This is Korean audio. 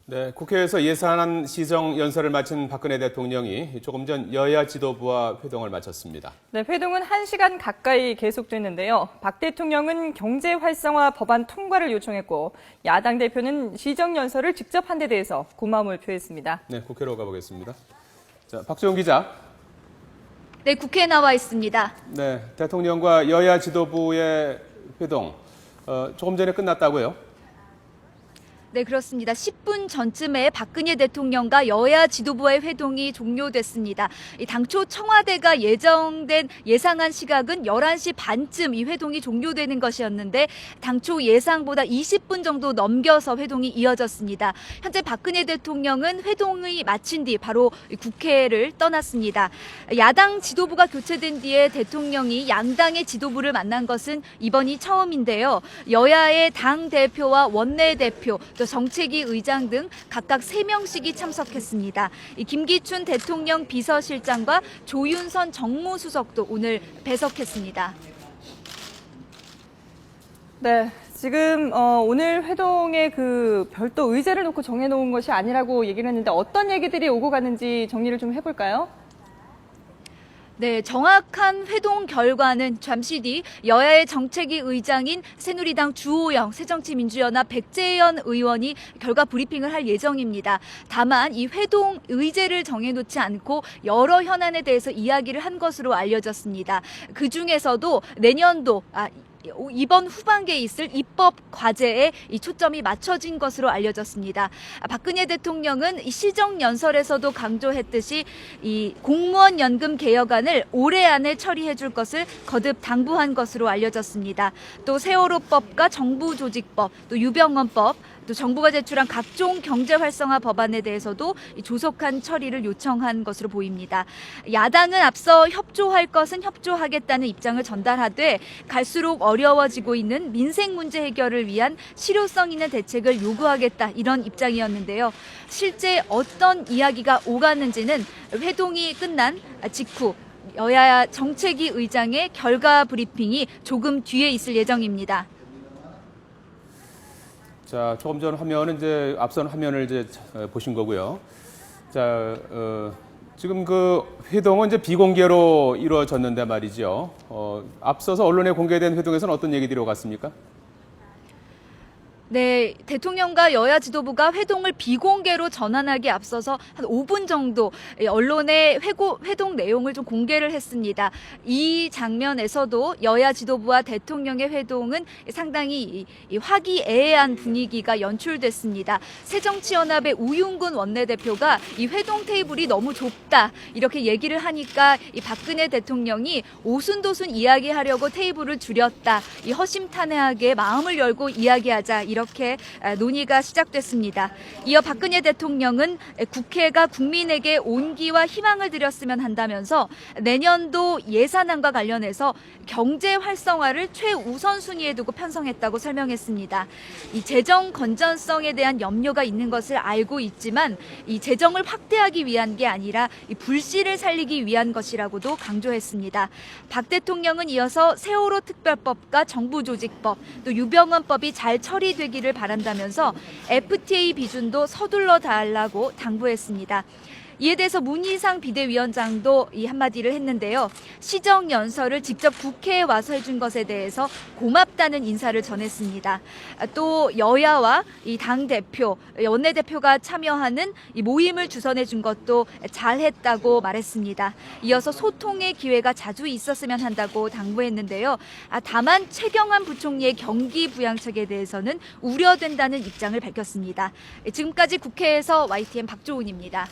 네, 국회에서 예산안 시정 연설을 마친 박근혜 대통령이 조금 전 여야 지도부와 회동을 마쳤습니다. 네, 회동은 1시간 가까이 계속됐는데요. 박 대통령은 경제 활성화 법안 통과를 요청했고 야당 대표는 시정 연설을 직접 한 데 대해서 고마움을 표했습니다. 네, 국회로 가보겠습니다. 자, 박지원 기자. 네, 국회에 나와 있습니다. 네, 대통령과 여야 지도부의 회동 조금 전에 끝났다고요? 네, 그렇습니다. 10분 전쯤에 박근혜 대통령과 여야 지도부의 회동이 종료됐습니다. 당초 청와대가 예정된 예상한 시각은 11시 반쯤 이 회동이 종료되는 것이었는데 당초 예상보다 20분 정도 넘겨서 회동이 이어졌습니다. 현재 박근혜 대통령은 회동이 마친 뒤 바로 국회를 떠났습니다. 야당 지도부가 교체된 뒤에 대통령이 양당의 지도부를 만난 것은 이번이 처음인데요. 여야의 당대표와 원내대표, 또 정책위 의장 등 각각 3명씩이 참석했습니다. 김기춘 대통령 비서실장과 조윤선 정무수석도 오늘 배석했습니다. 네, 지금 오늘 회동에 그 별도 의제를 놓고 정해놓은 것이 아니라고 얘기를 했는데 어떤 얘기들이 오고 가는지 정리를 좀 해볼까요? 네, 정확한 회동 결과는 잠시 뒤 여야의 정책위 의장인 새누리당 주호영, 새정치민주연합 백재현 의원이 결과 브리핑을 할 예정입니다. 다만 이 회동 의제를 정해놓지 않고 여러 현안에 대해서 이야기를 한 것으로 알려졌습니다. 그중에서도 내년도 이번 후반기에 있을 입법 과제에 이 초점이 맞춰진 것으로 알려졌습니다. 박근혜 대통령은 이 시정 연설에서도 강조했듯이 이 공무원 연금 개혁안을 올해 안에 처리해 줄 것을 거듭 당부한 것으로 알려졌습니다. 또 세월호법과 정부조직법, 또 유병헌법, 또 정부가 제출한 각종 경제 활성화 법안에 대해서도 조속한 처리를 요청한 것으로 보입니다. 야당은 앞서 협조할 것은 협조하겠다는 입장을 전달하되 갈수록 어려워지고 있는 민생 문제 해결을 위한 실효성 있는 대책을 요구하겠다, 이런 입장이었는데요. 실제 어떤 이야기가 오갔는지는 회동이 끝난 직후 여야 정책위 의장의 결과 브리핑이 조금 뒤에 있을 예정입니다. 자, 조금 전 화면은 이제 앞선 화면을 이제 보신 거고요. 자, 지금 그 회동은 이제 비공개로 이루어졌는데 말이죠. 앞서서 언론에 공개된 회동에서는 어떤 얘기들이 오갔습니까? 네, 대통령과 여야 지도부가 회동을 비공개로 전환하기 앞서서 한 5분 정도 언론에 회동 내용을 좀 공개를 했습니다. 이 장면에서도 여야 지도부와 대통령의 회동은 상당히 화기애애한 분위기가 연출됐습니다. 새정치연합의 우윤근 원내대표가 이 회동 테이블이 너무 좁다, 이렇게 얘기를 하니까 이 박근혜 대통령이 오순도순 이야기하려고 테이블을 줄였다, 이 허심탄회하게 마음을 열고 이야기하자, 이렇게 논의가 시작됐습니다. 이어 박근혜 대통령은 국회가 국민에게 온기와 희망을 드렸으면 한다면서 내년도 예산안과 관련해서 경제 활성화를 최우선 순위에 두고 편성했다고 설명했습니다. 이 재정 건전성에 대한 염려가 있는 것을 알고 있지만 이 재정을 확대하기 위한 게 아니라 이 불씨를 살리기 위한 것이라고도 강조했습니다. 박 대통령은 이어서 세월호 특별법과 정부조직법, 또 유병헌법이 잘 처리되기를 바란다면서 FTA 비준도 서둘러 달라고 당부했습니다. 이에 대해서 문희상 비대위원장도 이 한마디를 했는데요. 시정 연설을 직접 국회에 와서 해준 것에 대해서 고맙다는 인사를 전했습니다. 또 여야와 이 당대표, 원내대표가 참여하는 이 모임을 주선해 준 것도 잘했다고 말했습니다. 이어서 소통의 기회가 자주 있었으면 한다고 당부했는데요. 다만 최경환 부총리의 경기 부양책에 대해서는 우려된다는 입장을 밝혔습니다. 지금까지 국회에서 YTN 박조은입니다.